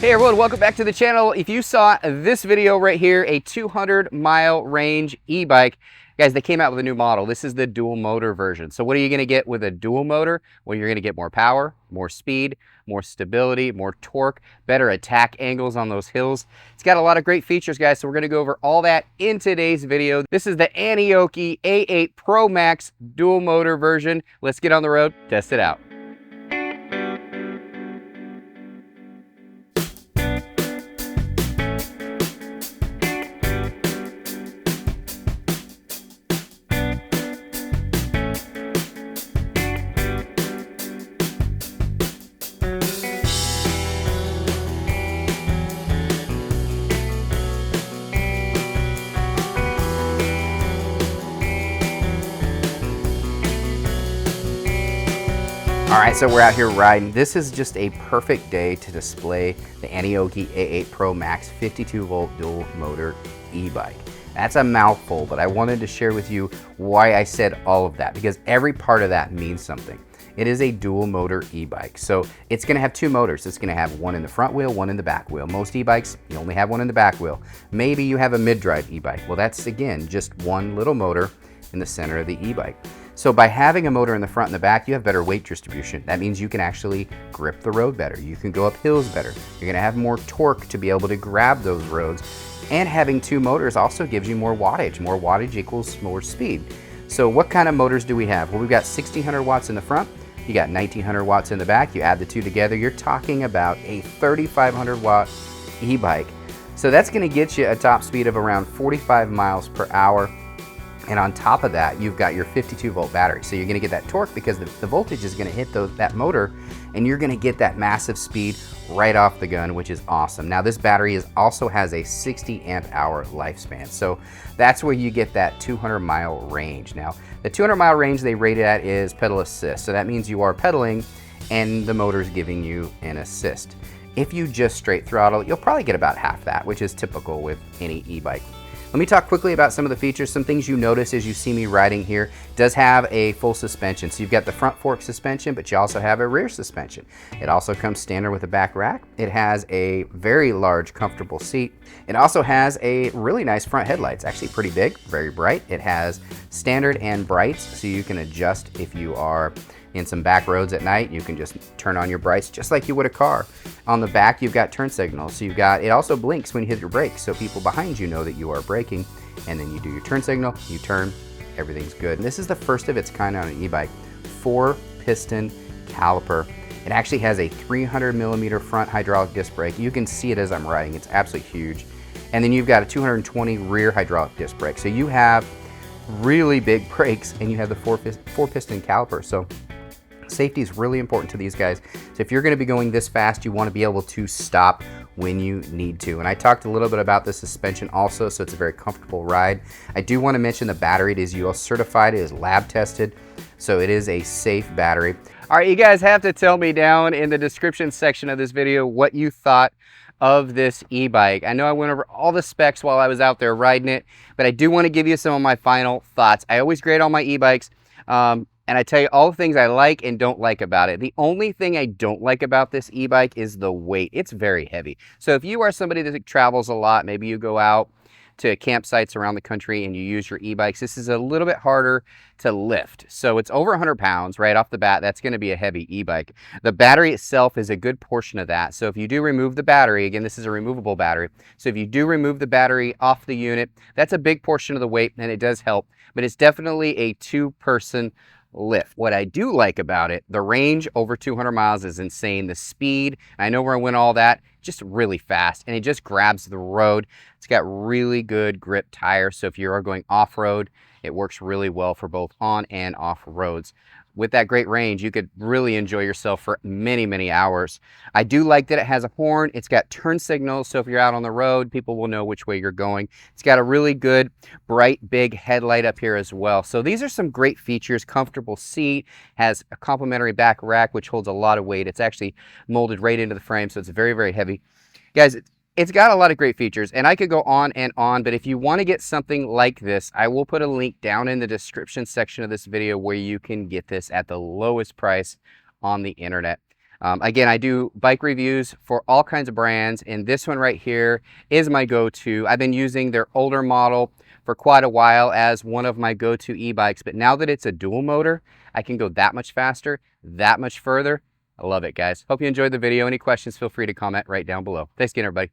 Hey everyone, welcome back to the channel. If you saw this video right here, a 200-mile range e-bike, guys, they came out with a new model. This is the dual motor version. So what are you gonna get with a dual motor? Well, you're gonna get more power, more speed, more stability, more torque, better attack angles on those hills. It's got a lot of great features, guys, so we're gonna go over all that in today's video. This is the Aniioki A8 Pro Max dual motor version. Let's get on the road, test it out. All right, so we're out here riding. This is just a perfect day to display the Aniioki A8 Pro Max 52 volt dual motor e-bike. That's a mouthful, but I wanted to share with you why I said all of that, because every part of that means something. It is a dual motor e-bike. So it's gonna have two motors. It's gonna have one in the front wheel, one in the back wheel. Most e-bikes, you only have one in the back wheel. Maybe you have a mid-drive e-bike. Well, that's again, just one little motor in the center of the e-bike. So by having a motor in the front and the back, you have better weight distribution. That means you can actually grip the road better. You can go up hills better. You're gonna have more torque to be able to grab those roads. And having two motors also gives you more wattage. More wattage equals more speed. So what kind of motors do we have? Well, we've got 1600 watts in the front. You got 1900 watts in the back. You add the two together, you're talking about a 3500 watt e-bike. So that's gonna get you a top speed of around 45 miles per hour. And on top of that, you've got your 52 volt battery. So you're gonna get that torque because the voltage is gonna hit that motor, and you're gonna get that massive speed right off the gun, which is awesome. Now this battery also has a 60 amp hour lifespan. So that's where you get that 200-mile range. Now the 200-mile range they rate it at is pedal assist. So that means you are pedaling and the motor's giving you an assist. If you just straight throttle, you'll probably get about half that, which is typical with any e-bike. Let me talk quickly about some of the features. Some things you notice as you see me riding here. It does have a full suspension. So you've got the front fork suspension, but you also have a rear suspension. It also comes standard with a back rack. It has a very large, comfortable seat. It also has a really nice front headlight. It's actually pretty big, very bright. It has standard and brights, so you can adjust if you are in some back roads at night. You can just turn on your brights just like you would a car. On the back, you've got turn signals. So it also blinks when you hit your brakes, so people behind you know that you are braking. And then you do your turn signal, you turn, everything's good. And this is the first of its kind on an e-bike. 4-piston caliper. It actually has a 300mm front hydraulic disc brake. You can see it as I'm riding. It's absolutely huge. And then you've got a 220 rear hydraulic disc brake. So you have really big brakes, and you have the 4-piston caliper. So safety is really important to these guys. So if you're going to be going this fast, you want to be able to stop when you need to. And I talked a little bit about the suspension also, so it's a very comfortable ride. I do want to mention the battery. It is UL certified, it is lab tested, so it is a safe battery. All right, you guys have to tell me down in the description section of this video what you thought of this e-bike. I know I went over all the specs while I was out there riding it, but I do want to give you some of my final thoughts. I always grade all my e-bikes, and I tell you all the things I like and don't like about it. The only thing I don't like about this e-bike is the weight. It's very heavy. So if you are somebody that travels a lot, maybe you go out to campsites around the country and you use your e-bikes, this is a little bit harder to lift. So it's over 100 pounds right off the bat. That's going to be a heavy e-bike. The battery itself is a good portion of that. So if you do remove the battery, again, this is a removable battery. So if you do remove the battery off the unit, that's a big portion of the weight, and it does help, but it's definitely a two-person lift. What I do like about it, the range over 200 miles is insane. The speed, I know where I went all that, just really fast, and it just grabs the road. It's got really good grip tires, so if you are going off-road, it works really well for both on and off roads. With that great range, you could really enjoy yourself for many, many hours. I do like that it has a horn. It's got turn signals, so if you're out on the road, people will know which way you're going. It's got a really good, bright, big headlight up here as well. So these are some great features. Comfortable seat, has a complimentary back rack, which holds a lot of weight. It's actually molded right into the frame, so it's very, very heavy. Guys, it's got a lot of great features, and I could go on and on, but if you want to get something like this, I will put a link down in the description section of this video where you can get this at the lowest price on the internet. Again, I do bike reviews for all kinds of brands, and this one right here is my go-to. I've been using their older model for quite a while as one of my go-to e-bikes, but now that it's a dual motor, I can go that much faster, that much further. I love it, guys. Hope you enjoyed the video. Any questions, feel free to comment right down below. Thanks again, everybody.